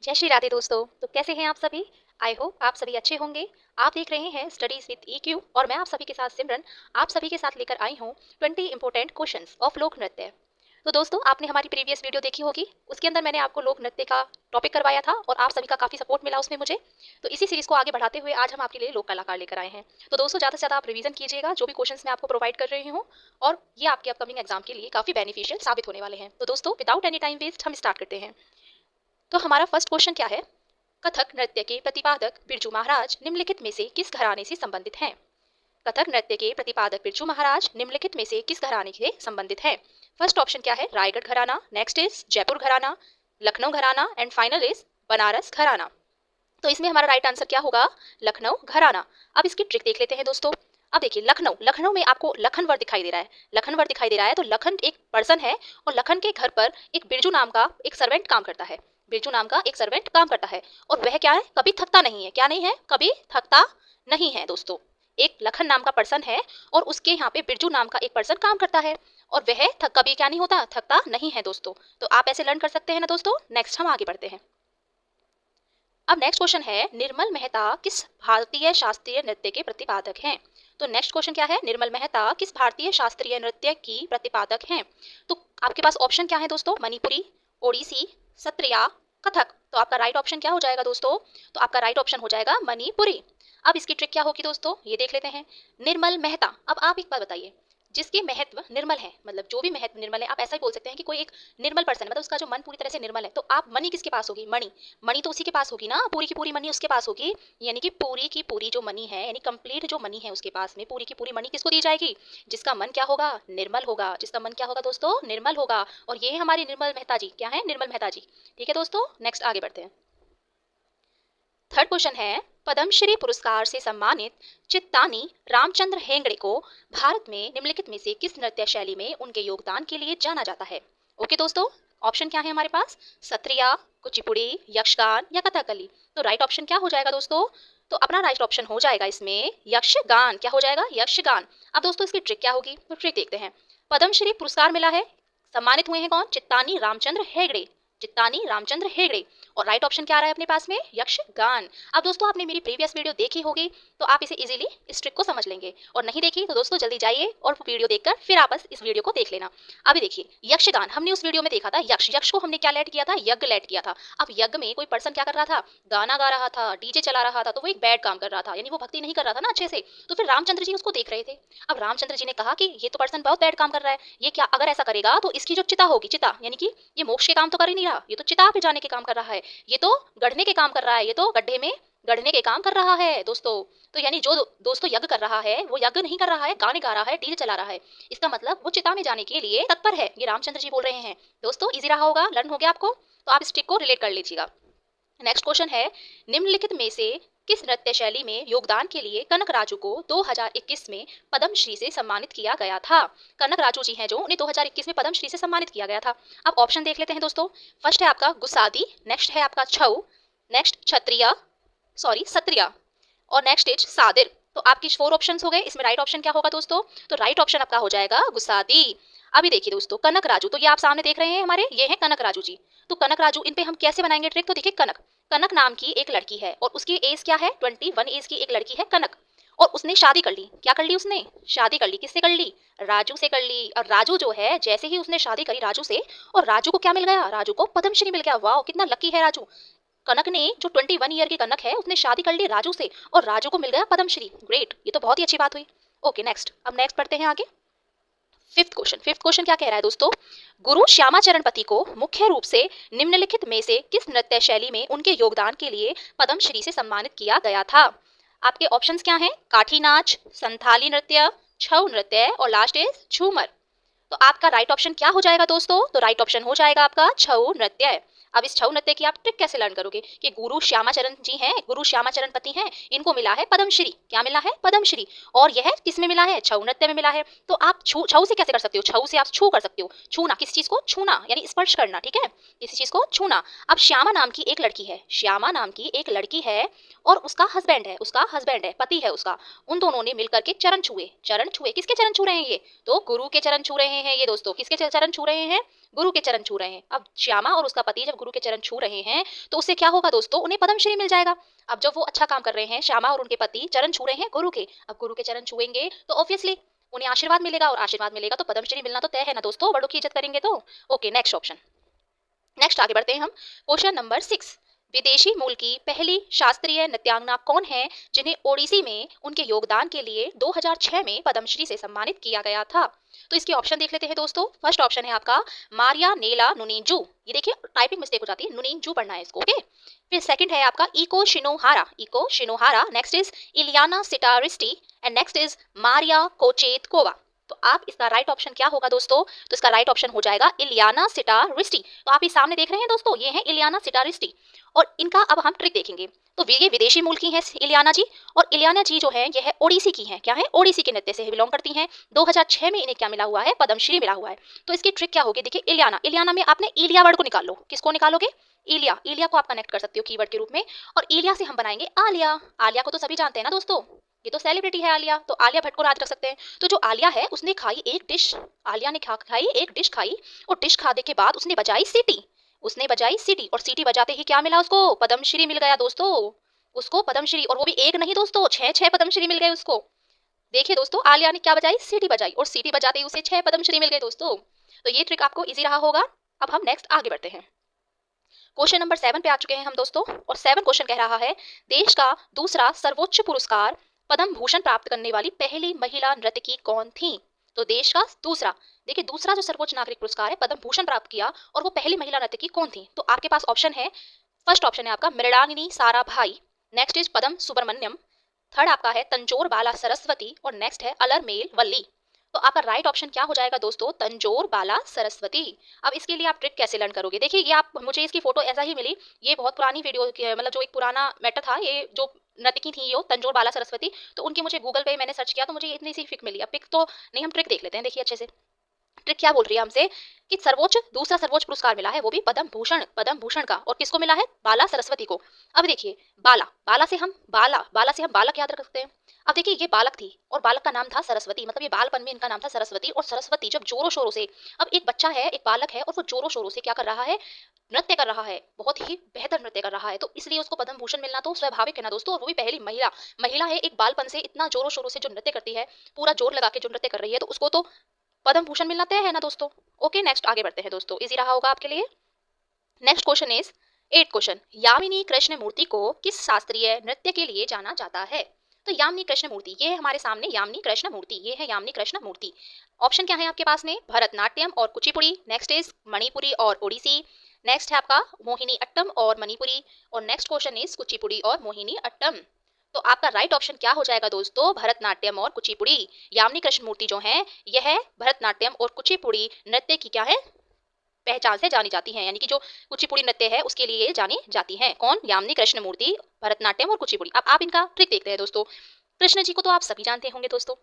जय श्री राधे दोस्तों। तो कैसे हैं आप सभी। आई होप आप सभी अच्छे होंगे। आप देख रहे हैं स्टडीज विद ईक्यू और मैं आप सभी के साथ सिमरन आप सभी के साथ लेकर आई हूँ 20 इंपॉर्टेंट क्वेश्चंस ऑफ लोक नृत्य। तो दोस्तों आपने हमारी प्रीवियस वीडियो देखी होगी, उसके अंदर मैंने आपको लोक नृत्य का टॉपिक करवाया था और आप सभी का काफी सपोर्ट मिला उसमें मुझे। तो इसी सीरीज को आगे बढ़ाते हुए आज हम आपके लिए लोक कलाकार लेकर आए हैं। तो दोस्तों ज्यादा से ज्यादा आप रिवीजन कीजिएगा जो भी क्वेश्चंस मैं आपको प्रोवाइड कर रही हूँ, और ये आपके अपकमिंग एग्जाम के लिए काफी बेनिफिशियल साबित होने वाले हैं। तो दोस्तों विदाउट एनी टाइम वेस्ट हम स्टार्ट करते हैं। तो हमारा फर्स्ट क्वेश्चन क्या है। कथक नृत्य के प्रतिपादक बिरजू महाराज निम्नलिखित में से किस घराने से संबंधित हैं। कथक नृत्य के प्रतिपादक बिरजू महाराज निम्नलिखित में से किस घराने से संबंधित है। फर्स्ट ऑप्शन क्या है, रायगढ़ घराना, नेक्स्ट इज जयपुर घराना, लखनऊ घराना एंड फाइनल इज बनारस घराना। तो इसमें हमारा राइट आंसर क्या होगा, लखनऊ घराना। अब इसकी ट्रिक देख लेते हैं दोस्तों। अब देखिए लखनऊ, लखनऊ में आपको लखनवर दिखाई दे रहा है, लखनवर दिखाई दे रहा है, तो लखन एक पर्सन है और लखन के घर पर एक बिरजू नाम का एक सर्वेंट काम करता है। बिरजू नाम का एक सर्वेंट काम करता है और वह क्या है, कभी थकता नहीं है। क्या नहीं है, कभी थकता नहीं है दोस्तों। एक लखन नाम का पर्सन है और उसके यहाँ पे बिरजू नाम का एक पर्सन काम करता है और वह कभी क्या नहीं होता, थकता नहीं है दोस्तों। तो आप ऐसे लर्न कर सकते हैं ना दोस्तों। नेक्स्ट हम आगे बढ़ते हैं। अब नेक्स्ट क्वेश्चन है, निर्मल मेहता किस भारतीय शास्त्रीय नृत्य के प्रतिपादक हैं। तो नेक्स्ट क्वेश्चन क्या है, निर्मल मेहता किस भारतीय शास्त्रीय नृत्य की प्रतिपादक हैं। तो आपके पास ऑप्शन क्या है दोस्तों, मणिपुरी, ओडिसी, सत्रिया, कथक। तो आपका राइट ऑप्शन क्या हो जाएगा दोस्तों, तो आपका राइट ऑप्शन हो जाएगा मणिपुरी। अब इसकी ट्रिक क्या होगी दोस्तों, ये देख लेते हैं। निर्मल मेहता, अब आप एक बात बताइए, जिसके महत्व निर्मल है, मतलब जो भी महत्व निर्मल है, आप ऐसा ही बोल सकते हैं कि कोई एक निर्मल पर्सन, मतलब उसका जो मन पूरी तरह से निर्मल है, तो आप मणि किसके पास होगी, मणि, मणि तो उसी के पास होगी ना, पूरी की पूरी मणि उसके पास होगी। यानी कि पूरी की पूरी जो मणि है, यानी कंप्लीट जो मणि है उसके पास में, पूरी की पूरी मणि किसको दी जाएगी, जिसका मन क्या होगा, निर्मल होगा। जिसका मन क्या होगा दोस्तों, निर्मल होगा। और ये हमारे निर्मल मेहता जी, क्या है, निर्मल मेहता जी। ठीक है दोस्तों, नेक्स्ट आगे बढ़ते हैं। थर्ड क्वेश्चन है, पद्मश्री पुरस्कार से सम्मानित चित्तानी रामचंद्र हेगड़े को भारत में निम्नलिखित में से किस नृत्य शैली में उनके योगदान के लिए जाना जाता है। ओके दोस्तों, ऑप्शन क्या है हमारे पास, सत्रिया, कुचिपुड़ी, यक्षगान या कथकली। तो राइट ऑप्शन क्या हो जाएगा दोस्तों, तो अपना राइट ऑप्शन हो जाएगा इसमें यक्षगान। क्या हो जाएगा, यक्षगान। अब दोस्तों इसकी ट्रिक क्या होगी, तो ट्रिक देखते हैं। पद्मश्री पुरस्कार मिला है, सम्मानित हुए हैं कौन, चित्तानी रामचंद्र हेगड़े, चित्तानी रामचंद्र हेगड़े। और राइट ऑप्शन क्या आ रहा है अपने पास में, यक्षगान। अब दोस्तों आपने मेरी प्रीवियस वीडियो देखी होगी तो आप इसे इजीली इस ट्रिक को समझ लेंगे, और नहीं देखी तो दोस्तों जल्दी जाइए और वीडियो देखकर फिर आप इस वीडियो को देख लेना। अभी देखिए यक्षगान हमने उस वीडियो में देखा था, यक्ष, यक्ष को हमने क्या लेट किया था, यज्ञ लेट किया था। अब यज्ञ में कोई पर्सन क्या कर रहा था, गाना गा रहा था, डीजे चला रहा था, तो वो एक बैड काम कर रहा था, यानी वो भक्ति नहीं कर रहा था ना अच्छे से। तो फिर रामचंद्र जी उसको देख रहे थे। अब रामचंद्र जी ने कहा कि ये तो पर्सन बहुत बैड काम कर रहा है, ये क्या अगर ऐसा करेगा तो इसकी जो चिता होगी, चिता यानी कि ये मोक्ष के काम तो कर ही नहीं रहा, ये तो चिता पे जाने के काम कर रहा है, ये तो गढ़ने के काम कर रहा है, ये तो गड्ढे में गढ़ने के काम कर रहा है दोस्तों। तो यानी जो दोस्तों यज्ञ कर रहा है वो यज्ञ नहीं कर रहा है, गाने गा रहा है, डीजे चला रहा है। इसका मतलब वो चिता में जाने के लिए तत्पर है, ये रामचंद्र जी बोल रहे हैं दोस्तों। इजी रहा होगा, लर्न हो गया आपको, तो आप इस ट्रिक को रिलेट कर लीजिएगा। नेक्स्ट क्वेश्चन है, निम्नलिखित में से किस नृत्य शैली में योगदान के लिए कनक राजू को 2021 में पद्मश्री से सम्मानित किया गया था। कनक राजू जी हैं जो, उन्हें 2021 में पद्मश्री से सम्मानित किया गया था। अब ऑप्शन देख लेते हैं दोस्तों। फर्स्ट है आपका गुस्सादी, नेक्स्ट है आपका छऊ, नेक्स्ट क्षत्रिया, सॉरी सत्रिया, और नेक्स्ट इज सादिर। तो आपकी 4 ऑप्शंस हो गए। इसमें राइट ऑप्शन क्या होगा दोस्तों, तो राइट ऑप्शन आपका हो जाएगा गुस्सादी। अभी देखिए दोस्तों, कनक राजू, तो ये आप सामने देख रहे हैं हमारे, ये हैं कनक राजू जी। तो कनक राजू, इन पे हम कैसे बनाएंगे ट्रिक, तो देखिए कनक, कनक नाम की एक लड़की है और उसकी एज क्या है, 21 एज की एक लड़की है कनक, और उसने शादी कर ली। क्या कर ली उसने, शादी कर ली, किससे कर ली, राजू से कर ली। और राजू जो है, जैसे ही उसने शादी करी राजू से, और राजू को क्या मिल गया, राजू को पद्मश्री मिल गया। वाह, कितना लकी है राजू। कनक ने, जो 21 ईयर की कनक है, उसने शादी कर ली राजू से और राजू को मिल गया पद्मश्री। ग्रेट, ये तो बहुत ही अच्छी बात हुई। ओके नेक्स्ट, अब नेक्स्ट पढ़ते हैं आगे। फिफ्थ क्वेश्चन क्या कह रहा है दोस्तों, गुरु श्यामाचरण पति को मुख्य रूप से निम्नलिखित में से किस नृत्य शैली में उनके योगदान के लिए पद्मश्री से सम्मानित किया गया था। आपके ऑप्शंस क्या हैं, काठी नाच, संथाली नृत्य, छऊ नृत्य और लास्ट इज झूमर। तो आपका राइट ऑप्शन क्या हो जाएगा दोस्तों, तो राइट ऑप्शन हो जाएगा आपका छऊ नृत्य। अब इस छऊ नृत्य की आप ट्रिक कैसे लर्न करोगे कि गुरु श्यामाचरण जी हैं, गुरु श्यामाचरण पति हैं, इनको मिला है पद्मश्री। क्या मिला है, पद्मश्री, और यह किस में मिला है, छऊ नृत्य में मिला है। तो आप छऊ से कैसे कर सकते हो, छऊ से आप छू कर सकते हो, छूना, किसी चीज को छूना यानी स्पर्श करना, ठीक है, किसी चीज को छूना। अब श्यामा नाम की एक लड़की है, श्यामा नाम की एक लड़की है और उसका हस्बैंड है, पति है उसका, उन दोनों ने मिलकर के चरण छुए, चरण छुए, किसके चरण छू रहे हैं ये, तो गुरु के चरण छू रहे हैं ये दोस्तों। किसके चरण छू रहे हैं, गुरु के चरण छू रहे हैं। अब श्यामा और उसका पति जब गुरु के चरण छू रहे हैं तो उससे क्या होगा दोस्तों, उन्हें पद्मश्री मिल जाएगा। अब जब वो अच्छा काम कर रहे हैं, श्यामा और उनके पति चरण छू रहे हैं गुरु के, अब गुरु के चरण छुएंगे तो ऑब्वियसली उन्हें आशीर्वाद मिलेगा, और आशीर्वाद मिलेगा तो पद्मश्री मिलना तो तय है ना दोस्तों, बड़ों की इज्जत करेंगे तो। Okay, next option. नेक्स्ट आगे बढ़ते हैं हम। क्वेश्चन नंबर 6, विदेशी मूल की पहली शास्त्रीय नृत्यांगना कौन है जिन्हें ओडिसी में उनके योगदान के लिए 2006 में पद्मश्री से सम्मानित किया गया था? तो इसके ऑप्शन देख लेते हैं दोस्तों। फर्स्ट ऑप्शन है आपका मारिया नेला नुनिंजू, ये देखिए टाइपिंग मिस्टेक हो जाती है, नुनिंजू पढ़ना है इसको, ओके। फिर सेकंड है आपका Eiko Shinohara, next is Iliana Citaristi and next is Maria Kochetkova. तो आप इसका राइट ऑप्शन क्या होगा दोस्तों? तो इसका राइट ऑप्शन हो जाएगा इलियाना सिटारिस्टी। तो आप ये सामने देख रहे हैं दोस्तों, ये है इलियाना सिटारिस्टी, और इनका अब हम ट्रिक देखेंगे। तो ये विदेशी मूल की हैं इलियाना जी, और इलियाना जी जो है ये है ओडिसी की हैं, क्या है, ओडिसी के नृत्य से बिलोंग करती हैं। 2006 में इन्हें क्या मिला हुआ है, पद्मश्री मिला हुआ है। तो इसकी ट्रिक क्या होगी, देखिए इलियाना में आपने इलिया वर्ड को निकाल लो। किसको निकालोगे? इलिया को आप कनेक्ट कर सकते हो कीवर्ड के रूप में, और इलिया से हम बनाएंगे आलिया को तो सभी जानते हैं ना दोस्तों, ये तो सेलिब्रिटी है आलिया, तो आलिया भट्ट को राज रख सकते हैं। तो जो आलिया है उसने खाई एक डिश, आलिया ने खाई एक डिश खाई, और डिश खाने के बाद उसने बजाई सीटी, और सीटी बजाते ही क्या मिला उसको, पद्मश्री मिल गया दोस्तों, उसको पद्मश्री, और वो भी एक नहीं दोस्तों, 6 पद्मश्री मिल गए उसको। देखिए दोस्तों, आलिया ने क्या बजाई, सीटी बजाई, और सीटी बजाते ही उसे 6 पद्मश्री मिल गए दोस्तों। तो ये ट्रिक आपको इजी रहा होगा। अब हम नेक्स्ट आगे बढ़ते हैं। क्वेश्चन नंबर 7 पे आ चुके हैं हम दोस्तों, और 7 क्वेश्चन कह रहा है देश का दूसरा सर्वोच्च पुरस्कार पद्म भूषण प्राप्त करने वाली पहली महिला नर्तकी कौन थी? तो देश का दूसरा, देखिए दूसरा जो सर्वोच्च नागरिक पुरस्कार है पद्म भूषण प्राप्त किया, और वो पहली महिला नर्तकी कौन थी? तो आपके पास ऑप्शन है, फर्स्ट ऑप्शन है आपका Mrinalini Sarabhai, next is Padma Subrahmanyam, third आपका है तंजोर बाला सरस्वती, और नेक्स्ट है अलरमेल वल्ली। तो आपका राइट ऑप्शन क्या हो जाएगा दोस्तों, तंजोर बाला सरस्वती। अब इसके लिए आप ट्रिक कैसे लर्न करोगे, देखिए ये आप, मुझे इसकी फोटो ऐसा ही मिली, ये बहुत पुरानी वीडियो, मतलब जो एक पुराना मैटर था, ये जो नर्तकी थी यो तंजोर बाला सरस्वती, तो उनकी मुझे गूगल पे मैंने सर्च किया तो मुझे इतनी सी पिक मिली। अब पिक तो नहीं, हम ट्रिक देख लेते हैं, देखिए अच्छे से। ट्रिक क्या बोल रही है हमसे कि दूसरा सर्वोच्च पुरस्कार मिला है, वो भी पद्म भूषण का, और किसको मिला है, बाला सरस्वती को। अब देखिए बाला से हम बालक याद रख सकते हैं। अब देखिए ये बालक थी और बालक का नाम था सरस्वती, मतलब ये बालपन में इनका नाम था सरस्वती, और सरस्वती जब जोरों शोरों से, अब एक बच्चा है, एक बालक है, और वो जोरों शोरों से क्या कर रहा है, नृत्य कर रहा है, बहुत ही बेहतर नृत्य कर रहा है, तो इसलिए उसको पद्म भूषण मिलना तो स्वाभाविक है ना दोस्तों। और वो भी पहली महिला है, एक बालपन से इतना जोरों शोरों से जो नृत्य करती है, पूरा जोर लगा के जो नृत्य कर रही है, तो उसको तो पद्म भूषण मिलना तय है ना दोस्तों। ओके, नेक्स्ट आगे बढ़ते हैं दोस्तों, इजी रहा होगा आपके लिए। Next question is 8 question, Yamini Krishnamurthy को किस शास्त्रीय नृत्य के लिए जाना जाता है? तो यामिनी कृष्णमूर्ति, ये है हमारे सामने यामिनी कृष्णमूर्ति, ये है यामिनी कृष्णमूर्ति। ऑप्शन क्या है आपके पास में, भरतनाट्यम और कुचिपुड़ी, नेक्स्ट इज मणिपुरी और ओडिसी, नेक्स्ट है आपका मोहिनी अट्टम और मणिपुरी, और नेक्स्ट क्वेश्चन इज कुचिपुड़ी और मोहिनी अट्टम। तो आपका राइट ऑप्शन क्या हो जाएगा दोस्तों, भरतनाट्यम और कुचिपुड़ी। यामिनी कृष्णमूर्ति जो है यह भरतनाट्यम और कुचिपुड़ी नृत्य की क्या है, पहचान से जानी जाती हैं, यानी कि जो कुचिपुड़ी नृत्य है उसके लिए जानी जाती हैं। कौन, यामिनी कृष्णमूर्ति, भरतनाट्यम और कुचिपुड़ी। अब आप इनका ट्रिक देखते हैं दोस्तों। कृष्ण जी को तो आप सभी जानते होंगे दोस्तों,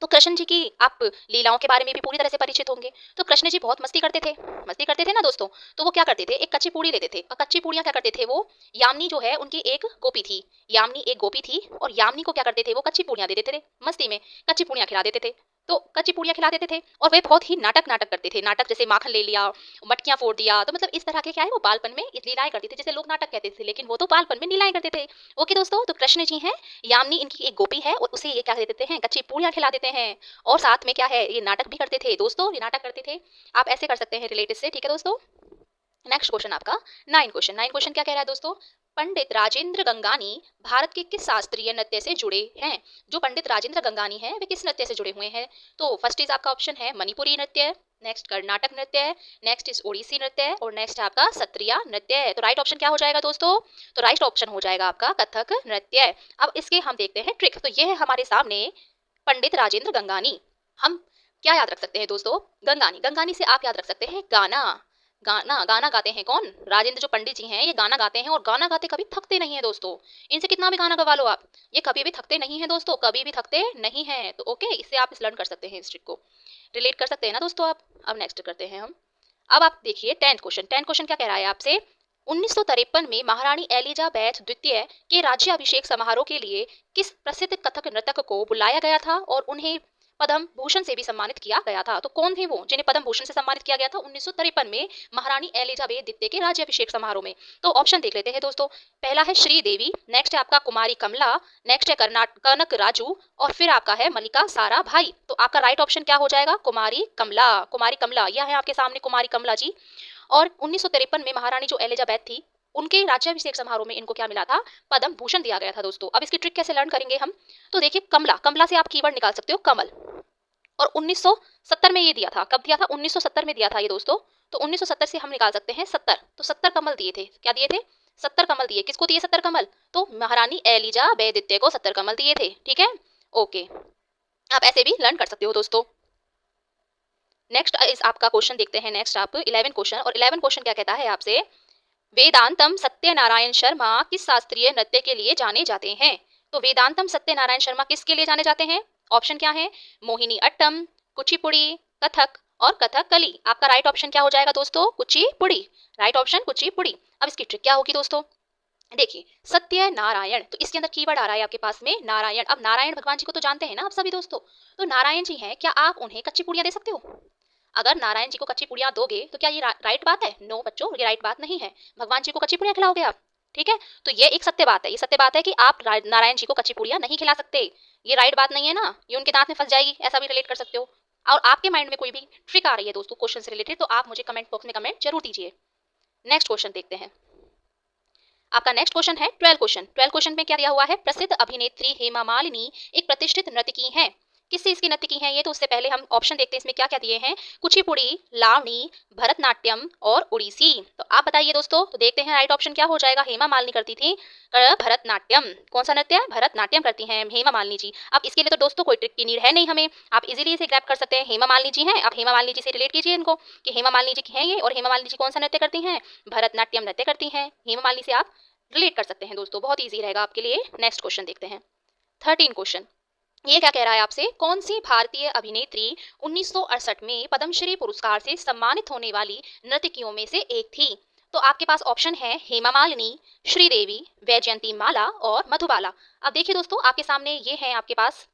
तो कृष्ण जी की आप लीलाओं के बारे में भी पूरी तरह से परिचित होंगे। तो कृष्ण जी बहुत मस्ती करते थे ना दोस्तों। तो वो क्या करते थे, एक कच्ची पूड़ी लेते थे, और कच्ची पूड़ियाँ क्या करते थे वो, यामिनी जो है उनकी एक गोपी थी, यामिनी एक गोपी थी, और यामिनी को क्या करते थे वो कच्ची पूड़ियाँ दे देते थे, मस्ती में कच्ची पूड़ियाँ खिला देते थे। तो कच्ची पूड़ियाँ खिला देते थे, और वे बहुत ही नाटक करते थे, नाटक जैसे माखन ले लिया, मटकियाँ फोड़ दिया, तो मतलब इस तरह के क्या है वो बालपन में लीलाएं करते थे, जैसे लोग नाटक कहते थे, लेकिन वो तो बालपन में लीलाएं करते थे। ओके दोस्तों, तो कृष्ण जी हैं, यामिनी इनकी एक गोपी है, और उसे ये क्या दे देते हैं, कच्ची पूड़ियाँ खिला देते हैं, और साथ में क्या है ये नाटक भी करते थे दोस्तों, ये नाटक करते थे। आप ऐसे कर सकते हैं रिलेटेड से, ठीक है दोस्तों। नेक्स्ट क्वेश्चन आपका 9 क्वेश्चन क्या कह रहा है दोस्तों, पंडित राजेंद्र गंगानी भारत के किस शास्त्रीय नृत्य से जुड़े हैं? जो पंडित राजेंद्र गंगानी हैं वे किस नृत्य से जुड़े हुए हैं? तो फर्स्ट इज आपका ऑप्शन है मणिपुरी नृत्य, नेक्स्ट कर्नाटक नृत्य, नेक्स्ट इज ओडिसी नृत्य, और नेक्स्ट है आपका सत्रिया नृत्य। तो राइट ऑप्शन क्या हो जाएगा दोस्तों, तो राइट ऑप्शन हो जाएगा आपका कथक नृत्य। अब इसके हम देखते हैं ट्रिक। तो ये है हमारे सामने पंडित राजेंद्र गंगानी। हम क्या याद रख सकते हैं दोस्तों, गंगानी से आप याद रख सकते हैं गाना गाते हैं कौन, राजेंद्र जो पंडित जी हैं ये गाना गाते हैं, और गाना गाते कभी थकते नहीं है दोस्तों। इनसे कितना भी गाना गवा लो आप, ये कभी भी थकते नहीं है दोस्तों, कभी भी थकते नहीं है। तो ओके, इससे आप लर्न कर सकते हैं, इस ट्रिक को रिलेट कर सकते हैं ना दोस्तों आप। अब नेक्स्ट करते हैं हम। अब आप देखिए 10 क्वेश्चन क्या कह रहा है आपसे, 1953 में महारानी एलिजाबेथ द्वितीय के राज्याभिषेक समारोह के लिए किस प्रसिद्ध कथक नर्तक को बुलाया गया था और उन्हें पद्म भूषण से भी सम्मानित किया गया था। तो कौन थे वो जिन्हें पद्म भूषण से सम्मानित किया गया था 1953 में महारानी एलिजाबेथ द्वितीय के राज्याभिषेक समारोह में? तो ऑप्शन देख लेते हैं दोस्तों। पहला है श्रीदेवी, नेक्स्ट है आपका कुमारी कमला, नेक्स्ट है कनक राजू और फिर आपका है मल्लिका साराभाई। तो आपका राइट ऑप्शन क्या हो जाएगा? कुमारी कमला। कुमारी कमला, यह है आपके सामने कुमारी कमला जी। और 1953 में महारानी जो एलिजाबेथ थी उनके राज्याभिषेक समारोह में इनको क्या मिला था? पद्म भूषण दिया गया था दोस्तों। अब इसकी ट्रिक कैसे लर्न करेंगे हम? तो देखिए कमला, कमला से आप कीवर्ड निकाल सकते हो कमल। और 1970 में ये दिया था। कब दिया था? 1970 में दिया था ये दोस्तों। तो 1970 से हम निकाल सकते हैं 70। तो 70 कमल दिए थे। क्या दिए थे? 70 कमल दिए। किसको दिए 70 कमल? तो महारानी एलिजाबेथ द्वितीय को 70 कमल दिए थे। ठीक है, ओके, आप ऐसे भी लर्न कर सकते हो दोस्तों। नेक्स्ट इस आपका क्वेश्चन देखते हैं। नेक्स्ट आप 11 क्वेश्चन, और 11 क्वेश्चन क्या कहता है आपसे? वेदांतम सत्यनारायण शर्मा किस शास्त्रीय नृत्य के लिए जाने जाते हैं? तो वेदांतम सत्यनारायण शर्मा किसके लिए जाने जाते हैं? ऑप्शन क्या है? मोहिनी अट्टम, कुचिपुड़ी, कथक और कथकली। आपका राइट ऑप्शन क्या हो जाएगा दोस्तों? कुचिपुड़ी। Right option Kuchipudi. अब इसकी ट्रिक क्या होगी दोस्तों? देखिए सत्य नारायण, तो इसके अंदर कीवर्ड आ रहा है आपके पास में नारायण। अब नारायण भगवान जी को तो जानते हैं ना आप सभी दोस्तों। तो नारायण जी हैं, क्या आप उन्हें कच्ची पुड़िया दे सकते हो? अगर नारायण जी को कच्ची पुड़िया दोगे तो क्या ये राइट बात है? नो बच्चों, ये राइट बात नहीं है। भगवान जी को कच्ची पुड़िया खिलाओगे आप? ठीक है, तो ये एक सत्य बात है। ये सत्य बात है कि आप नारायण जी को कच्ची पुड़िया नहीं खिला सकते। ये राइट बात नहीं है ना, ये उनके दांत में फंस जाएगी, ऐसा भी रिलेट कर सकते हो। और आपके माइंड में कोई भी ट्रिक आ रही है दोस्तों क्वेश्चन से रिलेटेड, तो आप मुझे कमेंट बॉक्स में कमेंट जरूर दीजिए। नेक्स्ट क्वेश्चन देखते हैं। आपका नेक्स्ट क्वेश्चन है 12 क्वेश्चन। 12 क्वेश्चन में क्या दिया हुआ है? प्रसिद्ध अभिनेत्री हेमा मालिनी एक प्रतिष्ठित नर्तकी हैं। किससे इसकी नर्तकी है ये? तो उससे पहले हम ऑप्शन देखते हैं इसमें क्या क्या दिए हैं। कुचिपुड़ी, लावणी, भरतनाट्यम और ओडिसी। तो आप बताइए दोस्तों। तो देखते हैं राइट ऑप्शन क्या हो जाएगा। हेमा मालिनी करती थी भरतनाट्यम। कौन सा नृत्य है? भरतनाट्यम करती हैं हेमा मालिनी जी। अब इसके लिए तो दोस्तों कोई ट्रिक की नीड है नहीं हमें, आप इजीली इसे ग्रैब कर सकते हैं। हेमा मालिनी जी हैं, आप हेमा मालिनी जी से रिलेट कीजिए इनको कि हेमा मालिनी जी हैं ये, और हेमा मालिनी जी कौन सा नृत्य करती हैं? भरतनाट्यम नृत्य करती हैं। हेमा मालिनी से आप रिलेट कर सकते हैं दोस्तों, बहुत ईजी रहेगा आपके लिए। नेक्स्ट क्वेश्चन देखते हैं 13 क्वेश्चन। ये क्या कह रहा है आपसे? कौन सी भारतीय अभिनेत्री 1968 में पद्मश्री पुरस्कार से सम्मानित होने वाली नर्तकियों में से एक थी? तो आपके पास ऑप्शन है हेमा मालिनी, श्रीदेवी, वैजयंती माला और मधुबाला। अब देखिए दोस्तों आपके सामने ये हैं आपके पास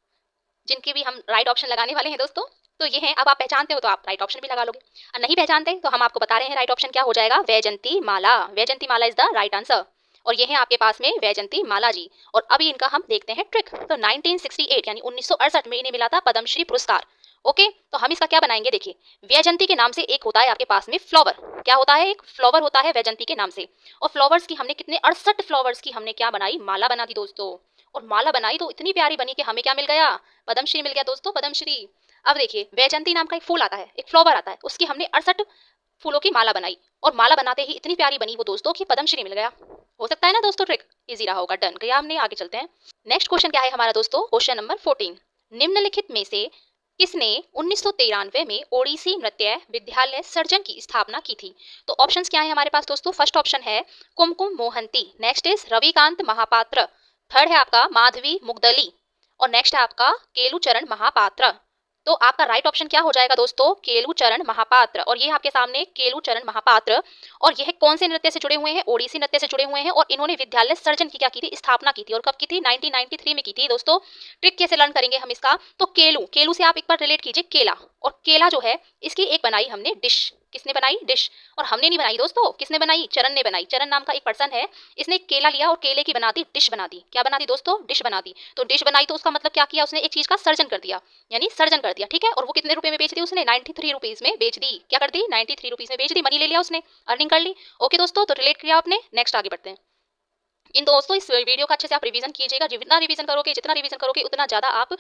जिनके भी हम राइट ऑप्शन लगाने वाले हैं दोस्तों। तो ये हैं, अब आप पहचानते हो तो आप राइट ऑप्शन भी लगा लोगे, और नहीं पहचानते तो हम आपको बता रहे हैं राइट ऑप्शन क्या हो जाएगा। वैजयंती माला। वैजयंती माला इज द राइट आंसर। और ये है आपके पास में वैजयंती माला जी। और अभी इनका हम देखते हैं ट्रिक। तो 1968 यानी 1968 में इन्हें मिला था पद्मश्री पुरस्कार। ओके, तो हम इसका क्या बनाएंगे? देखिए वैजयंती के नाम से एक होता है आपके पास में फ्लावर। क्या होता है? एक फ्लावर होता है वैजयंती के नाम से। और फ्लावर्स की हमने कितने 68 फ्लावर्स की हमने क्या बनाई? माला बना दी दोस्तों। और माला बनाई तो इतनी प्यारी बनी कि हमें क्या मिल गया? पद्मश्री मिल गया दोस्तों, पद्मश्री। अब देखिए वैजयंती नाम का एक फूल आता है, एक फ्लावर आता है, उसकी हमने 68 फूलों की माला बनाई, और माला बनाते ही इतनी प्यारी बनी वो दोस्तों कि पद्मश्री मिल गया। हो सकता है ना दोस्तों ट्रिक इजी रहा होगा। डन किया हमने, आगे चलते हैं। नेक्स्ट क्वेश्चन क्या है हमारा दोस्तों? Question number 14। निम्नलिखित में से किसने 1993 में ओडिसी नृत्य विद्यालय सर्जन की स्थापना की थी? तो ऑप्शंस क्या है हमारे पास दोस्तों? फर्स्ट ऑप्शन है Kumkum Mohanty, next is Ravikant Mahapatra, third है आपका माधवी मुगदली, और नेक्स्ट है आपका केलुचरण महापात्र। तो आपका राइट ऑप्शन क्या हो जाएगा दोस्तों? केलुचरण महापात्र। और ये आपके सामने केलुचरण महापात्र, और यह कौन से नृत्य से जुड़े हुए हैं? ओडिसी नृत्य से जुड़े हुए हैं। और इन्होंने विद्यालय सर्जन की क्या की थी? स्थापना की थी। और कब की थी? 1993 में की थी दोस्तों। ट्रिक कैसे लर्न करेंगे हम इसका? तो केलू, केलू से आप एक बार रिलेट कीजिए केला। और केला जो है इसकी एक बनाई हमने डिश। किसने बनाई? डिश। और हमने नहीं बनाई दोस्तों, किसने बनाई? चरण ने बनाई। चरण नाम का एक पर्सन है, इसने केला लिया और केले की बना दी डिश बना दी। क्या बना दी दोस्तों? डिश बना दी। तो डिश बनाई तो उसका मतलब क्या किया? उसने एक चीज का सर्जन कर दिया, यानी सर्जन कर दिया। ठीक है, और वो कितने रुपए में बेच दी उसने? 93 रुपीज में बेच दी। क्या कर दी? 93 रुपीज में बेच दी, मनी ले लिया उसने, अर्निंग कर ली। ओके दोस्तों, तो रिलेट किया आपने। नेक्स्ट आगे बढ़ते हैं। इन दोस्तों इस वीडियो का अच्छे से आप रिवीजन कीजिएगा। जितना रिवीजन करोगे उतना ज्यादा आप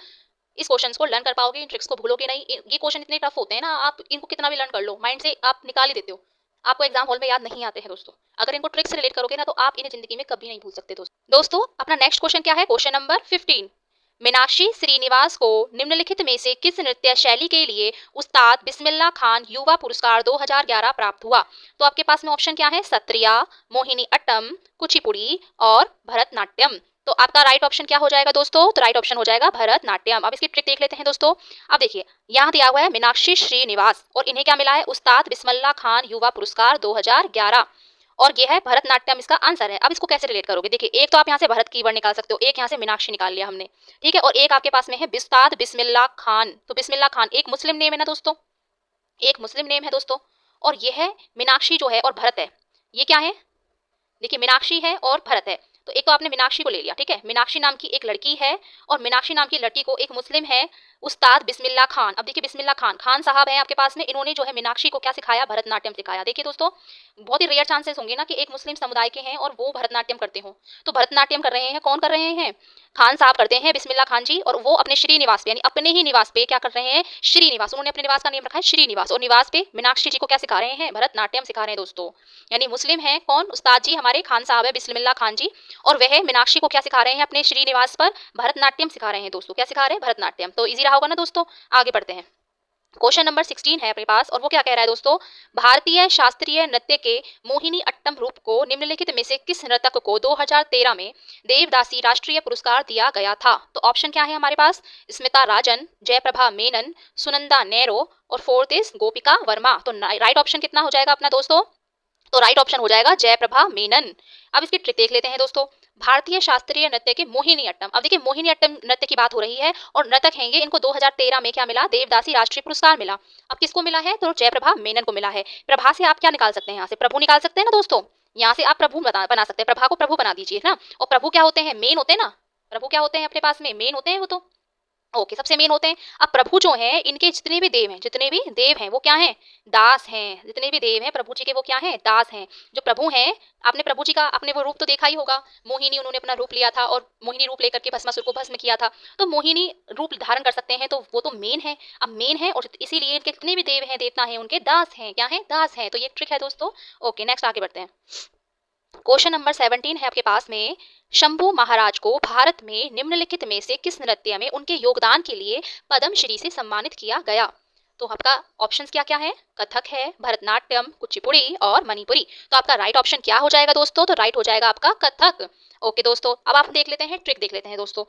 इस क्वेश्चंस को लर्न कर पाओगे, इन ट्रिक्स को भूलोगे नहीं। ये क्वेश्चन इतने टफ होते हैं ना, आप इनको कितना भी लर्न कर लो माइंड से आप निकाल ही देते हो, आपको एग्जाम हॉल में याद नहीं आते हैं दोस्तों। अगर इनको ट्रिक्स से रिलेट करोगे ना तो आप इन्हें जिंदगी में कभी नहीं भूल सकते दोस्तों। अपना नेक्स्ट क्वेश्चन क्या है? Question number 15। मीनाक्षी श्रीनिवास को निम्नलिखित में से किस नृत्य शैली के लिए उस्ताद बिस्मिल्लाह खान युवा पुरस्कार 2011 प्राप्त हुआ? तो आपके पास में ऑप्शन क्या है? सत्रिया, मोहिनी अट्टम, कुचिपुड़ी और भरतनाट्यम। तो आपका राइट ऑप्शन क्या हो जाएगा दोस्तों? तो राइट ऑप्शन हो जाएगा भरतनाट्यम। अब इसकी ट्रिक देख लेते हैं दोस्तों। अब देखिए यहाँ दिया हुआ है मीनाक्षी श्रीनिवास, और इन्हें क्या मिला है? उस्ताद बिस्मिल्लाह खान युवा पुरस्कार 2011। और ये है भरतनाट्यम, इसका आंसर है। अब इसको कैसे रिलेट करोगे, देखिए एक तो आप यहाँ से भरत कीवर्ड निकाल सकते हो, एक यहाँ से मीनाक्षी निकाल लिया हमने, ठीक है, और एक आपके पास में है बिस्ताद बिस्मिल्लाह खान। तो बिस्मिल्लाह खान एक मुस्लिम नेम है ना दोस्तों, एक मुस्लिम नेम है दोस्तों, और ये है मीनाक्षी जो है और भरत है, ये क्या है, देखिए मीनाक्षी है और भरत है। तो एक तो आपने मीनाक्षी को ले लिया, ठीक है, मीनाक्षी नाम की एक लड़की है और मीनाक्षी नाम की लड़की को एक मुस्लिम है उस्ताद बिस्मिल्लाह खान। अब देखिए बिस्मिल्लाह खान, खान साहब हैं आपके पास में, इन्होंने जो है मीनाक्षी को क्या सिखाया, भरतनाट्यम सिखाया। देखिए दोस्तों बहुत ही रेयर चांसेस होंगे ना कि एक मुस्लिम समुदाय के हैं और वो भरतनाट्यम करते हो। तो भरतनाट्यम कर रहे हैं, कौन कर रहे हैं, खान साहब करते हैं, बिस्मिल्लाह खान जी, और वो अपने श्रीनिवास पे यानी अपने ही निवास पे क्या कर रहे हैं, श्रीनिवास, उन्होंने अपने निवास का नेम रखा है श्रीनिवास, और निवास पे मीनाक्षी जी को क्या सिखा रहे हैं, भरतनाट्यम सिखा रहे हैं दोस्तों। यानी मुस्लिम है कौन, उस्ताद जी हमारे खान साहब है बिस्मिल्लाह खान जी, और वह मीनाक्षी को क्या सिखा रहे हैं, अपने श्रीनिवास पर भरतनाट्यम सिखा रहे हैं दोस्तों। क्या सिखा रहे हैं, भरतनाट्यम। तो इजी रहा होगा ना दोस्तों। आगे बढ़ते हैं, क्वेश्चन नंबर 16 है अपने पास, और वो क्या कह रहा है दोस्तों, भारतीय शास्त्रीय नृत्य के मोहिनी अट्टम रूप को निम्नलिखित में से किस नर्तक को 2013 में देवदासी राष्ट्रीय पुरस्कार दिया गया था। तो ऑप्शन क्या है हमारे पास, स्मिता राजन, जयप्रभा मेनन, सुनंदा नेरो, और फोर्थ इज गोपिका वर्मा। तो राइट ऑप्शन कितना हो जाएगा अपना दोस्तों, तो राइट ऑप्शन हो जाएगा जयप्रभा मेनन। अब इसकी ट्रिक देख लेते हैं दोस्तों, भारतीय शास्त्रीय नृत्य के मोहिनी अट्टम, अब देखिए मोहिनी अट्टम नृत्य की बात हो रही है और नर्तक हैं ये, इनको 2013 में क्या मिला, देवदासी राष्ट्रीय पुरस्कार मिला। अब किसको मिला है, तो जयप्रभा मेनन को मिला है। प्रभा से आप क्या निकाल सकते हैं, यहाँ से प्रभु निकाल सकते हैं ना दोस्तों, यहाँ से आप प्रभु बना सकते हैं, प्रभा को प्रभु बना दीजिए ना। और प्रभु क्या होते हैं, मेन होते हैं ना, प्रभु क्या होते हैं अपने पास में, मेन होते हैं वो तो, ओके सबसे मेन होते हैं। अब प्रभु जो हैं इनके जितने भी देव हैं, जितने भी देव हैं वो क्या हैं, दास हैं। जितने भी देव हैं प्रभु जी के वो क्या हैं, दास हैं। जो प्रभु हैं, आपने प्रभु जी का आपने वो रूप तो देखा ही होगा, मोहिनी उन्होंने अपना रूप लिया था और मोहिनी रूप लेकर के भस्मासुर को भस्म किया था। तो मोहिनी रूप धारण कर सकते हैं, तो वो तो मेन है। अब मेन है और इसीलिए इनके जितने भी देव हैं देवता हैं उनके दास हैं, क्या हैं, दास हैं। तो ये ट्रिक है दोस्तों। ओके नेक्स्ट आगे बढ़ते हैं, क्वेश्चन नंबर 17 है आपके पास में, शंभू महाराज को भारत में निम्नलिखित में से किस नृत्य में उनके योगदान के लिए पद्मश्री से सम्मानित किया गया। तो आपका ऑप्शंस क्या क्या है, कथक है, भरतनाट्यम, कुचिपुड़ी और मणिपुरी। तो आपका राइट ऑप्शन क्या हो जाएगा दोस्तों, तो राइट हो जाएगा आपका कथक। ओके दोस्तों अब आप देख लेते हैं ट्रिक देख लेते हैं दोस्तों।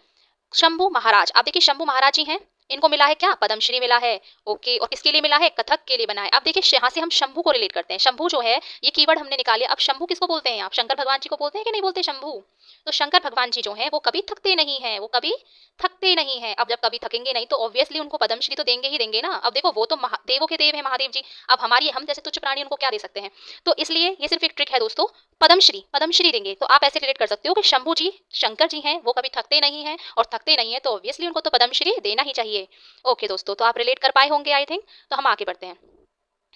शंभू महाराज, आप देखिए शंभू महाराज जी हैं, इनको मिला है क्या, पद्मश्री मिला है। ओके और किसके लिए मिला है, कथक के लिए बना है। अब देखिए यहाँ से हम शंभू को रिलेट करते हैं, शंभू जो है ये कीवर्ड हमने निकाले। अब शंभू किसको बोलते हैं, आप शंकर भगवान जी को बोलते हैं कि नहीं बोलते शंभू। तो शंकर भगवान जी जो हैं वो कभी थकते नहीं हैं, वो कभी थकते नहीं हैं। अब जब कभी थकेंगे नहीं तो ऑब्वियसली उनको पद्मश्री तो देंगे ही देंगे ना। अब देखो वो तो देवों के देव है महादेव जी, अब हमारी हम जैसे तुच्छ प्राणी उनको क्या दे सकते हैं। तो इसलिए ये सिर्फ एक ट्रिक है दोस्तों, पद्मश्री पद्मश्री देंगे। तो आप ऐसे रिलेट कर सकते हो कि शंभू जी शंकर जी हैं, वो कभी थकते नहीं हैं, और थकते नहीं है तो ऑब्वियसली उनको तो पद्मश्री देना ही चाहिए। ओके दोस्तों तो आप रिलेट कर पाए होंगे आई थिंक। तो हम आगे बढ़ते हैं,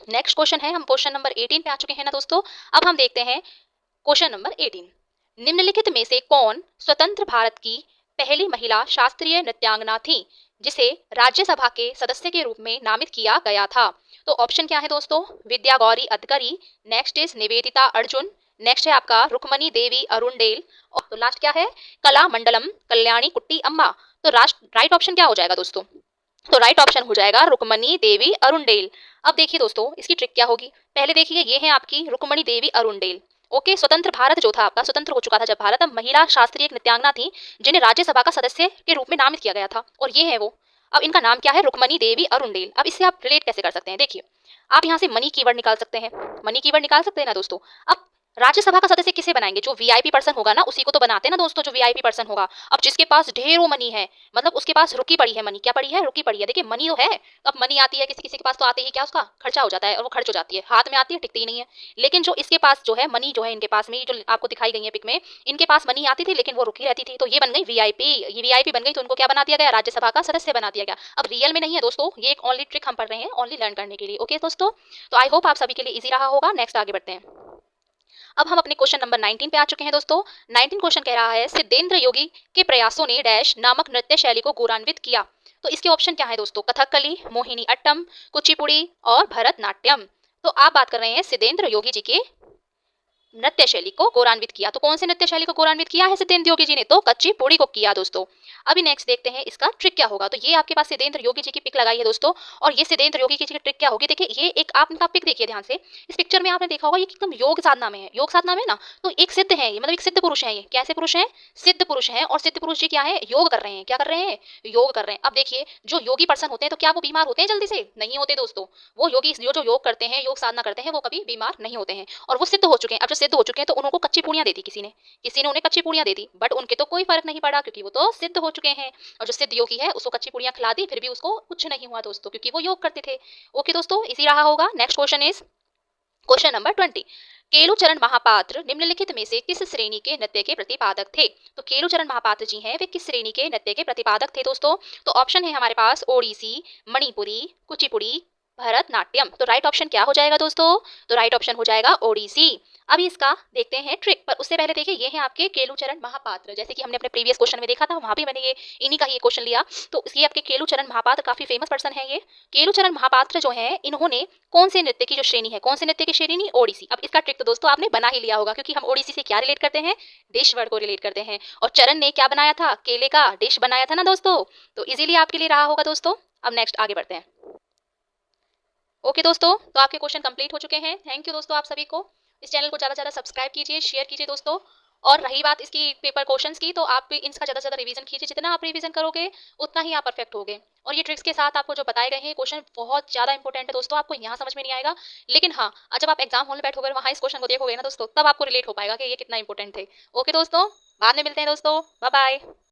नेक्स्ट क्वेश्चन है, हम क्वेश्चन नंबर 18 पे आ चुके हैं ना दोस्तों। अब हम देखते हैं क्वेश्चन नंबर 18, निम्नलिखित में से कौन स्वतंत्र भारत की पहली महिला शास्त्रीय नृत्यांगना थी जिसे राज्यसभा के सदस्य के रूप में नामित किया गया था। तो ऑप्शन क्या है दोस्तों, Vidya Gauri Adhkari, next is Nivedita Arjun, next है आपका रुक्मणी देवी अरुणडेल, और तो लास्ट क्या है, कला मंडलम कल्याणी कुट्टी अम्मा। तो राइट ऑप्शन क्या हो जाएगा दोस्तों, तो राइट ऑप्शन हो जाएगा रुक्मणी देवी अरुणडेल। अब देखिए दोस्तों इसकी ट्रिक क्या होगी, पहले देखिए ये है आपकी रुक्मणी देवी अरुणडेल। ओके स्वतंत्र भारत जो था आपका, स्वतंत्र हो चुका था जब भारत, अब महिला शास्त्रीय नृत्यांगना थी जिन्हें राज्यसभा का सदस्य के रूप में नामित किया गया था, और ये है वो। अब इनका नाम क्या है, रुक्मणी देवी अरुणडेल। अब इससे आप रिलेट कैसे कर सकते हैं, देखिए आप यहाँ से मनी कीवर्ड निकाल सकते हैं, मनी कीवर्ड निकाल सकते हैं ना दोस्तों। अब राज्यसभा का सदस्य किसे बनाएंगे, जो वीआईपी पर्सन होगा ना उसी को तो बनाते हैं ना दोस्तों, जो वीआईपी पर्सन होगा। अब जिसके पास ढेरों मनी है, मतलब उसके पास रुकी पड़ी है मनी, क्या पड़ी है, रुकी पड़ी है। देखिए मनी तो है, अब मनी आती है किसी किसी के पास तो आते ही क्या उसका खर्चा हो जाता है और वो खर्च हो जाती है, हाथ में आती है टिकती ही नहीं है। लेकिन जो इसके पास जो है मनी जो है इनके पास में, जो आपको दिखाई गई है पिक में, इनके पास मनी आती थी लेकिन वो रुकी रहती थी, तो ये बन गई वीआईपी। ये वीआईपी बन गई तो उनको क्या बना दिया गया, राज्यसभा का सदस्य बना दिया गया। अब रियल में नहीं है दोस्तों, ये एक ओनली ट्रिक हम पढ़ रहे हैं, ओनली लर्न करने के लिए। ओके दोस्तों तो आई होप आप सभी के लिए इजी रहा होगा। नेक्स्ट आगे बढ़ते हैं, अब हम अपने क्वेश्चन नंबर 19 पे आ चुके हैं दोस्तों। 19 क्वेश्चन कह रहा है, सिद्धेंद्र योगी के प्रयासों ने डैश नामक नृत्य शैली को गौरवान्वित किया। तो इसके ऑप्शन क्या है दोस्तों, कथकली, मोहिनी अट्टम, कुचिपुड़ी और भरतनाट्यम। तो आप बात कर रहे हैं सिद्धेंद्र योगी जी के नृत्य शैली को गौरवान्वित किया। तो कौन से नृत्य शैली को गौरवान्वित किया है सिद्धेंद्र योगी जी ने, तो कुचिपुड़ी को किया दोस्तों। अभी नेक्स्ट देखते हैं इसका ट्रिक क्या होगा। तो ये आपके पास सिद्धेंद्र योगी जी की पिक लगाई है दोस्तों, और ये सिद्धेंद्र योगी जी की ट्रिक क्या होगी, देखिए ये एक आप इनका पिक देखिए ध्यान से, इस पिक्चर में आपने देखा होगा ये एकदम योग साधना में है, योग साधना में ना। तो एक सिद्ध है ये, मतलब एक सिद्ध पुरुष है, ये कैसे पुरुष है, सिद्ध पुरुष है, और सिद्ध पुरुष जी क्या है, योग कर रहे हैं, क्या कर रहे हैं, योग कर रहे हैं। अब देखिए जो योगी पर्सन होते हैं तो क्या वो बीमार होते हैं जल्दी से, नहीं होते दोस्तों। वो योगी जो योग करते हैं, योग साधना करते हैं, वो कभी बीमार नहीं होते हैं और वो सिद्ध हो चुके हैं। अब जो सिद्ध हो चुके हैं तो उनको कच्ची पूड़ियाँ दे दी किसी ने उन्हें कच्ची पूड़ियाँ दे दी, बट उनके तो कोई फर्क नहीं पड़ा क्योंकि वो तो सिद्ध हो चुके हैं। और जो सिद्ध योगी है उसको कच्ची पूड़ियाँ खिला दी, फिर भी उसको कुछ नहीं हुआ दोस्तों, क्योंकि वो योग करते थे। ओके दोस्तों, इसी रहा होगा। Next question is question number 20। Kelucharan Mohapatra निम्नलिखित में से किस श्रेणी के नृत्य के प्रतिपादक थे? तो केलुचरण महापात्र जी हैं, वे किस श्रेणी के नृत्य के प्रतिपादक थे दोस्तों? तो ऑप्शन है हमारे पास ओडिसी, मणिपुरी, कुचिपुड़ी, भरतनाट्यम। तो राइट ऑप्शन क्या हो जाएगा दोस्तों? तो राइट ऑप्शन हो जाएगा ओडिसी। अभी इसका देखते हैं ट्रिक, पर उससे पहले देखिए ये हैं आपके केलुचरण महापात्र। जैसे कि हमने अपने प्रीवियस क्वेश्चन में देखा था, वहां भी मैंने ये इन्हीं का ही क्वेश्चन लिया। तो ये आपके केलुचरण महापात्र काफी फेमस पर्सन है ये। केलुचरण महापात्र जो है, इन्होंने कौन से नृत्य की जो श्रेणी है, कौन से नृत्य की श्रेणी? ओडिसी। अब इसका ट्रिक तो दोस्तों आपने बना ही लिया होगा, क्योंकि हम ओडिसी से क्या रिलेट करते हैं? डिश वर्ड को रिलेट करते हैं। और चरण ने क्या बनाया था? केले का डिश बनाया था ना दोस्तों। तो इजीली आपके लिए रहा होगा दोस्तों। अब नेक्स्ट आगे बढ़ते हैं। ओके दोस्तों, तो आपके क्वेश्चन कंप्लीट हो चुके हैं। थैंक यू दोस्तों आप सभी को। इस चैनल को ज़्यादा से ज़्यादा सब्सक्राइब कीजिए, शेयर कीजिए दोस्तों। और रही बात इसकी पेपर क्वेश्चंस की, तो आप भी इनका ज़्यादा से ज़्यादा रिवीजन कीजिए। जितना आप रिवीजन करोगे उतना ही आप परफेक्ट होगे। और ये ट्रिक्स के साथ आपको जो बताए गए हैं क्वेश्चन बहुत ज़्यादा इंपॉर्टेंट है दोस्तों। आपको यहाँ समझ में नहीं आएगा, लेकिन हाँ, जब आप एग्जाम हॉल में बैठोगे वहाँ इस क्वेश्चन को देखोगे ना दोस्तों, तब आपको रिलेट हो पाएगा कि ये कितना इंपॉर्टेंट थे। ओके दोस्तों, बाद में मिलते हैं दोस्तों। Bye bye.